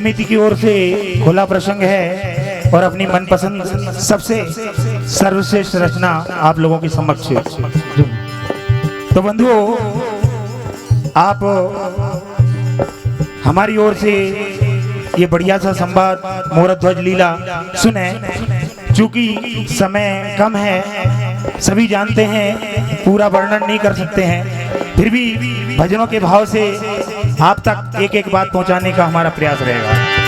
समिति की ओर से खुला प्रसंग है और अपनी मनपसंद सबसे सर्वश्रेष्ठ रचना आप लोगों के समक्ष। तो बंधुओं, आप हमारी ओर से ये बढ़िया सा संवाद मोरध्वज लीला सुने। चूंकि समय कम है, सभी जानते हैं, पूरा वर्णन नहीं कर सकते हैं, फिर भी भजनों के भाव से आप तक एक एक बात पहुंचाने का हमारा प्रयास रहेगा।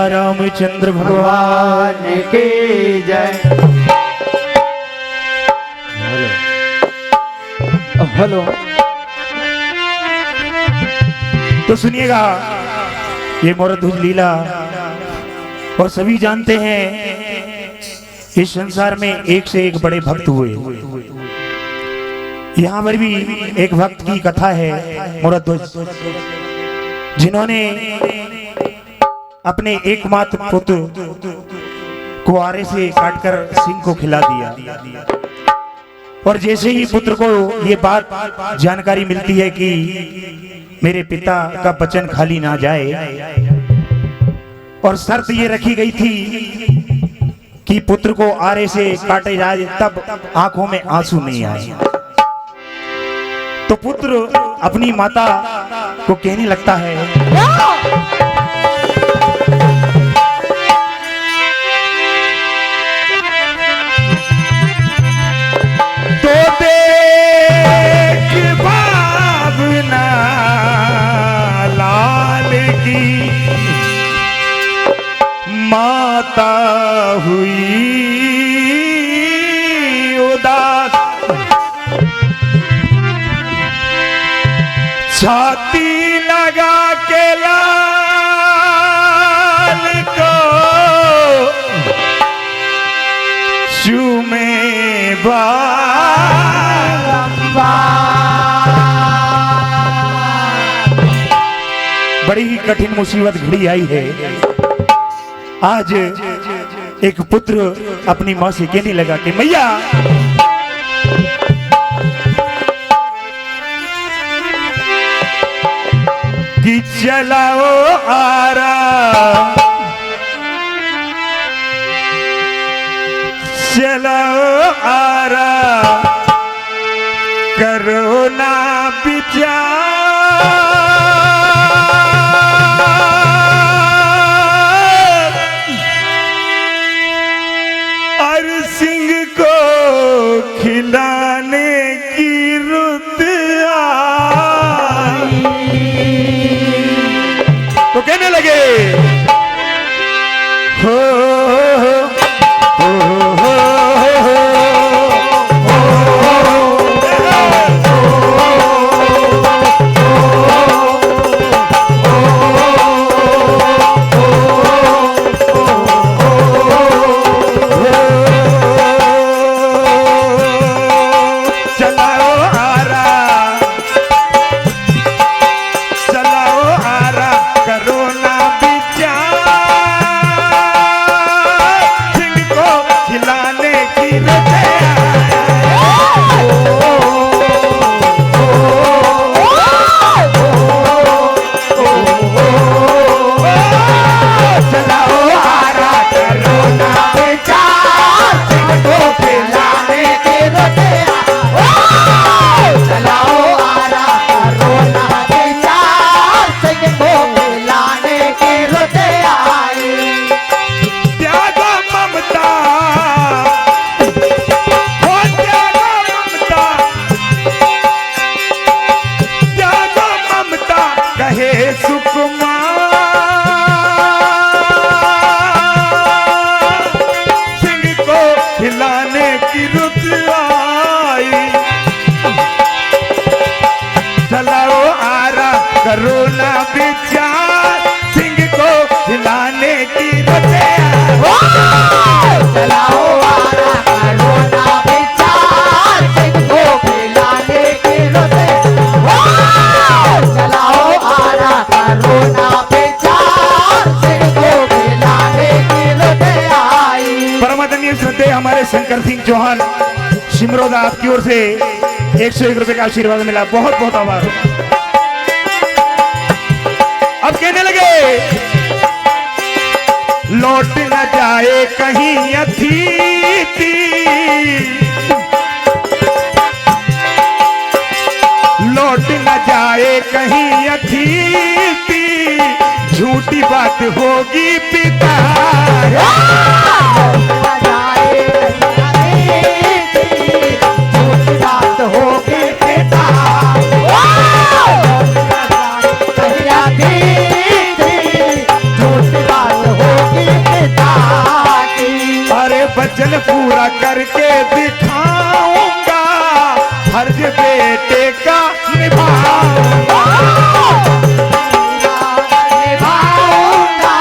रामचंद्र भगवान की जय। हेलो, तो सुनिएगा, ये मोरध्वज लीला और सभी जानते हैं इस संसार में एक से एक बड़े भक्त हुए। यहाँ पर भी एक भक्त की कथा है, मोरध्वज, जिन्होंने अपने एकमात्र पुत्र को आरे से काटकर सिंह को खिला दिया। और जैसे ही पुत्र को ये बात जानकारी मिलती है कि मेरे पिता का वचन खाली ना जाए, और शर्त ये रखी गई थी कि पुत्र को आरे से काटे जाए तब आंखों में आंसू नहीं आए, तो पुत्र अपनी माता को कहने लगता है, तो देख भावना लाल की माता हुई उदास, छाती लगा के लाल को चूमे बड़ी ही कठिन मुसीबत घड़ी आई है। आज एक पुत्र अपनी मां से कहने लगा कि मैया, कि चलाओ आरा, चलाओ आरा, करो ना विचार, और सिंह को खिलाने की रुत आई। तो कहने लगे, हो रुत आई। चलाओ आरा करो ना विचार, सिंह को खिलाने की रुत आई। चलाओ आरा करो ना विचार, सिंह को खिलाने की रुत आई। चलाओ आरा करो ना विचार, सिंह को खिलाने की रुत आई। परमादरणीय श्रद्धेय हमारे शंकर सिंह चौहान सिमरोदा, आपकी ओर से 101 रुपए का आशीर्वाद मिला, बहुत बहुत आभार। अब कहने लगे लौट न जाए कहीं अतिथि, लौट न जाए कहीं अतिथि, झूठी बात होगी पिता। वचन पूरा करके दिखाऊंगा, फर्ज बेटे का निभाऊंगा, निभाऊंगा,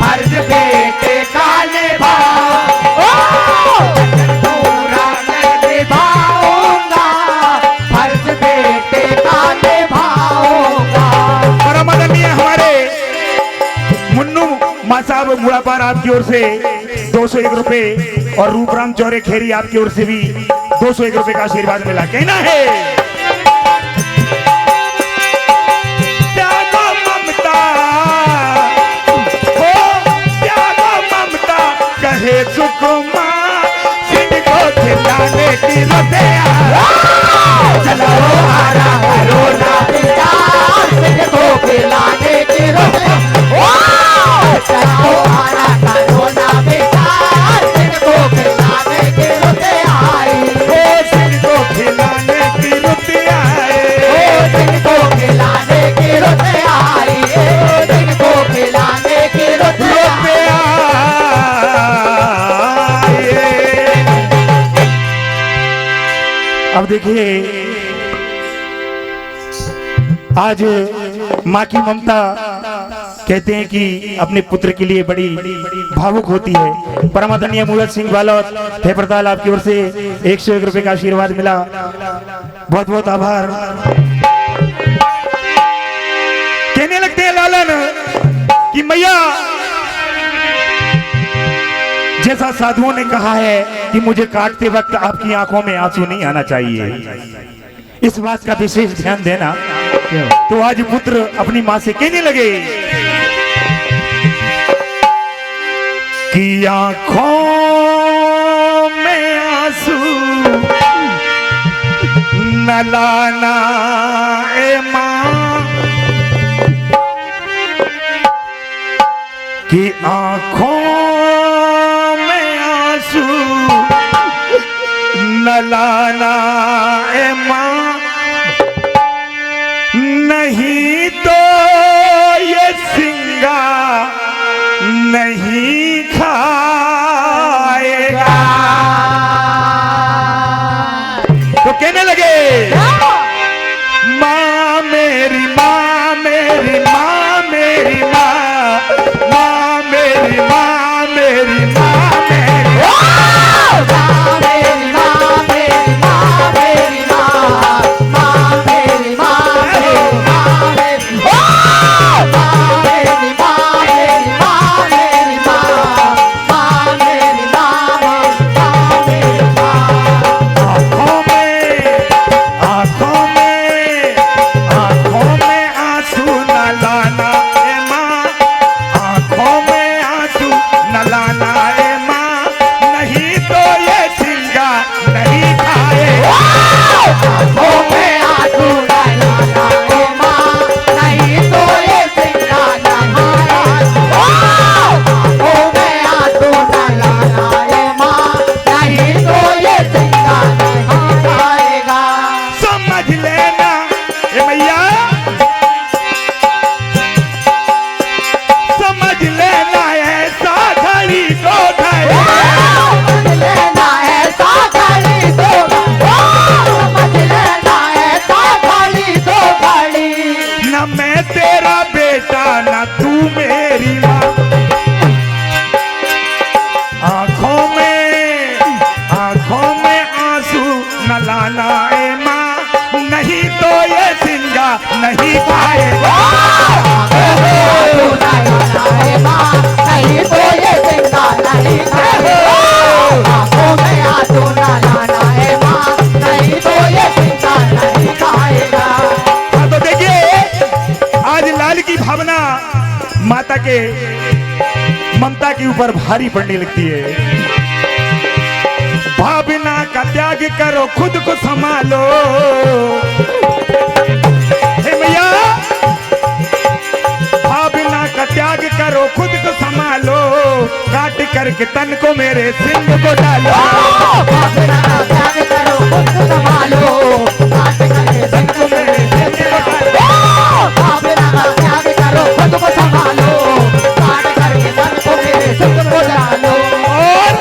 फर्ज बेटे का निभाऊंगा, पूरा निभाऊंगा, फर्ज बेटे का निभाऊंगा। परमादरणीय हमारे मुन्नू माँ साहब मुड़ापार, आपकी ओर से 201 रुपए, और रूपराम चौरे खेरी, आपकी ओर से भी 201 रुपए का आशीर्वाद मिला। कहना है त्यागो ममता, हो त्यागो ममता, कहे सुकुमा, सिंह को खिलाने की रुत आई। चलाओ आरा करो ना विचार, सिंह को खिलाने की रुत आई। चलाओ आरा करो ना विचार, सिंह को खिलाने की रुत आई। ओ सिंह को खिलाने की रुत आई। ओ सिंह को खिलाने की रुत आई। ओ सिंह को खिलाने की रुत आई। अब देखिए, आज माँ की ममता कहते हैं कि अपने पुत्र के लिए बड़ी भावुक होती है। परमादरणीय मूलत सिंह बालौत ठेपरताल, आपकी ओर से 101 रुपए का आशीर्वाद मिला, बहुत बहुत आभार। कहने लगते हैं लालन कि मैया, जैसा साधुओं ने कहा है कि मुझे काटते वक्त आपकी आंखों में आंसू नहीं आना चाहिए, इस बात का विशेष ध्यान देना। तो आज पुत्र अपनी मां से कहने लगे कि आंखों में आंसू न लाना ए मां, कि आंखों में आंसू न लाना ए मां, नहीं तो ये सिंगा नहीं खाएगा। तो कहने लगे माँ मेरी माँ मेरी माँ मेरी माँ, माँ मेरी माँ मेरी माँ मेरी मेरी माँ मेरी माँ मेरी माँ न लाना ए माँ, नहीं तो ये सिंगा नहीं पाएगा। नहीं तो ये सिंगा नहीं खाएगा। आंखों में आंसू न लाना है माँ, नहीं तो ये सिंगा नहीं खाएगा। हाँ तो देखिए, आज लाल की भावना माता के ममता के ऊपर भारी पड़ने लगती है। भावना का त्याग करो, खुद को संभालो। हे मैया, भावना का त्याग करो, खुद को संभालो। काट करके तन को मेरे सिंह को डालो। भावना का त्याग करो, खुद को संभालो। काट करके तन को मेरे सिंह को डालो। भावना का त्याग करो, खुद को संभालो। काट करके तन को मेरे सिंह को डालो। और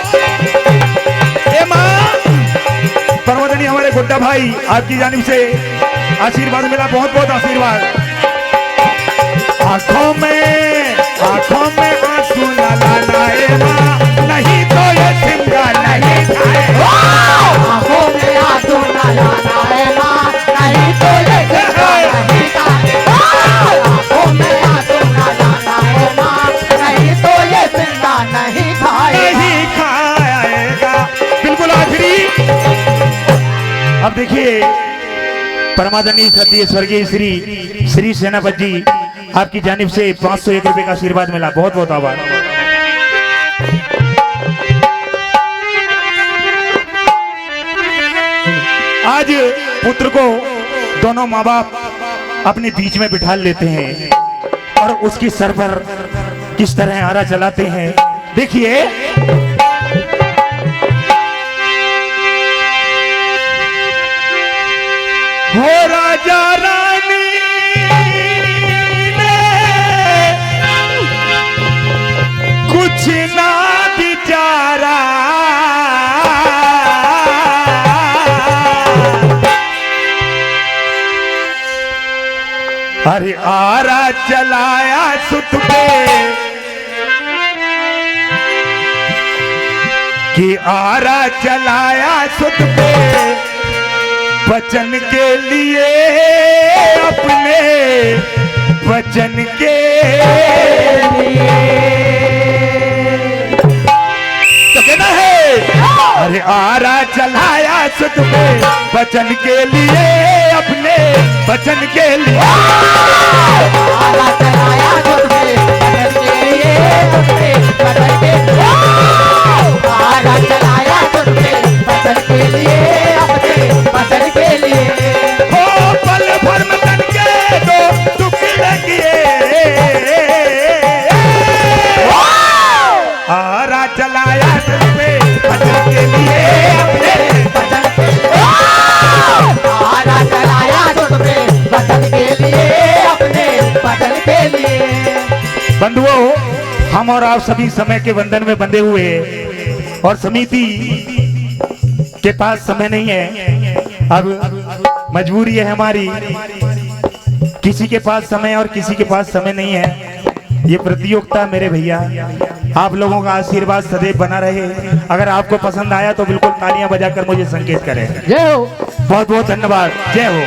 परमोदनी हमारे गुड्डा भाई, आपकी जानिब से आशीर्वाद मिला, बहुत बहुत आशीर्वाद। आंखों में आंसू न लाना ए माँ, नहीं तो ये सिंगा नहीं खाएगा। आंखों में आंसू न लाना है माँ, नहीं तो ये सिंगा नहीं खाएगा। आंखों में आंसू न लाना है माँ, नहीं तो ये सिंगा नहीं खाएगा। बिल्कुल आखिरी। अब देखिए, परमादरणीय सत्य स्वर्गीय श्री सेनापति जी, आपकी जानिब से 501 रुपए का आशीर्वाद मिला, बहुत बहुत आभार। आज पुत्र को दोनों माँ बाप अपने बीच में बिठा लेते हैं और उसकी सर पर किस तरह आरा चलाते हैं, देखिए। हो राजा रानी ने कुछ ना बिचारा, अरे आरा चलाया सुत पे, कि आरा चलाया सुत पे, वचन के लिए, अपने वचन के लिए। तो कहना है, अरे आरा चलाया सुत पे, वचन के लिए, अपने वचन के लिए। आरा चलाया सुत पे, वचन के लिए, अपने वचन के लिए। आरा चलाया सुत पे, वचन के लिए, अपने वचन के लिए। हो पल भर में तन के दो टुकड़े किए, आरा चलाया सुत पे, वचन के लिए, अपने वचन के लिए। आरा चलाया सुत पे, वचन के लिए, अपने वचन के लिए। बंधुओं, हम और आप सभी समय के बंधन में बंधे हुए हैं और समिति के पास समय नहीं है। अब मजबूरी है हमारी, किसी के पास समय और किसी के पास समय नहीं है। ये प्रतियोगिता मेरे भैया, आप लोगों का आशीर्वाद सदैव बना रहे। अगर आपको पसंद आया तो बिल्कुल तालियां बजाकर मुझे संकेत करें। जय हो। बहुत बहुत धन्यवाद। जय हो।